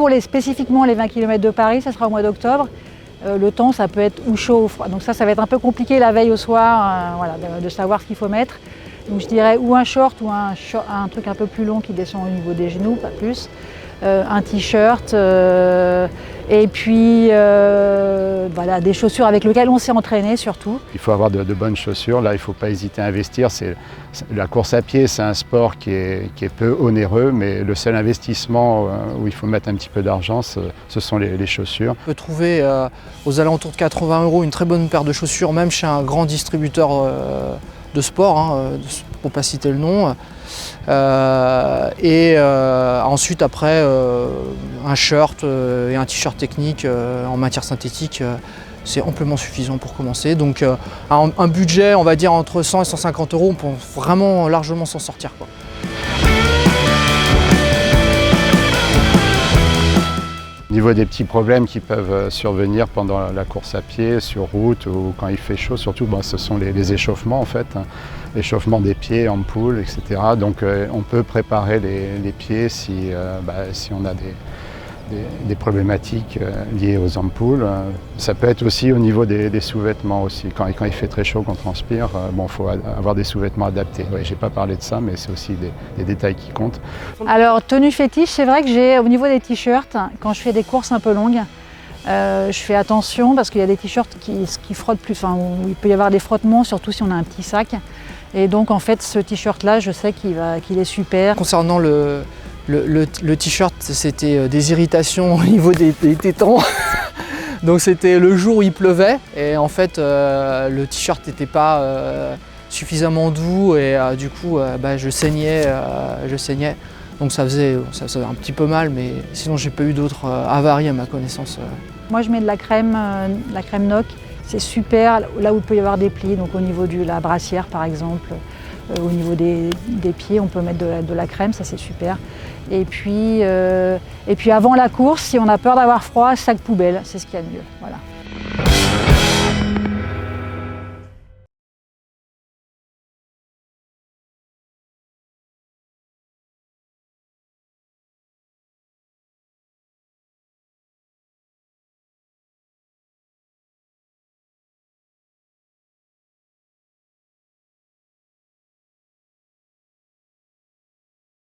pour spécifiquement les 20 km de Paris, ça sera au mois d'octobre. Le temps, ça peut être ou chaud ou froid. Donc ça va être un peu compliqué la veille au soir, voilà, de savoir ce qu'il faut mettre. Donc je dirais ou un short ou un truc un peu plus long qui descend au niveau des genoux, pas plus. Un t-shirt et puis voilà, des chaussures avec lesquelles on s'est entraîné surtout. Il faut avoir de bonnes chaussures. Là, il ne faut pas hésiter à investir. La course à pied, c'est un sport qui est peu onéreux, mais le seul investissement où il faut mettre un petit peu d'argent, ce sont les chaussures. On peut trouver aux alentours de 80 € une très bonne paire de chaussures, même chez un grand distributeur de sport, pour ne pas citer le nom. Ensuite, après, un shirt et un t-shirt technique en matière synthétique, c'est amplement suffisant pour commencer. Donc un budget, on va dire, entre 100 et 150 €, on peut vraiment largement s'en sortir, quoi. Au niveau des petits problèmes qui peuvent survenir pendant la course à pied, sur route ou quand il fait chaud, surtout, ce sont les échauffements en fait, l'échauffement des pieds, ampoules, etc. Donc on peut préparer les pieds si on a des problématiques liées aux ampoules. Ça peut être aussi au niveau des sous-vêtements aussi. Quand il fait très chaud, qu'on transpire, il faut avoir des sous-vêtements adaptés. Ouais, j'ai pas parlé de ça, mais c'est aussi des détails qui comptent. Alors, tenue fétiche, c'est vrai que j'ai, au niveau des t-shirts, quand je fais des courses un peu longues, je fais attention parce qu'il y a des t-shirts qui frottent plus, où il peut y avoir des frottements, surtout si on a un petit sac. Et donc, en fait, ce t-shirt-là, je sais qu'il est super. Concernant le t-shirt, c'était des irritations au niveau des tétans. Donc c'était le jour où il pleuvait et en fait le t-shirt n'était pas suffisamment doux et du coup je saignais. Donc ça faisait un petit peu mal, mais sinon j'ai pas eu d'autres avaries à ma connaissance. Moi je mets de la crème Noc, c'est super là où il peut y avoir des plis, donc au niveau de la brassière par exemple. Au niveau des pieds, on peut mettre de la crème, ça c'est super. Et puis avant la course, si on a peur d'avoir froid, sac poubelle, c'est ce qu'il y a de mieux. Voilà.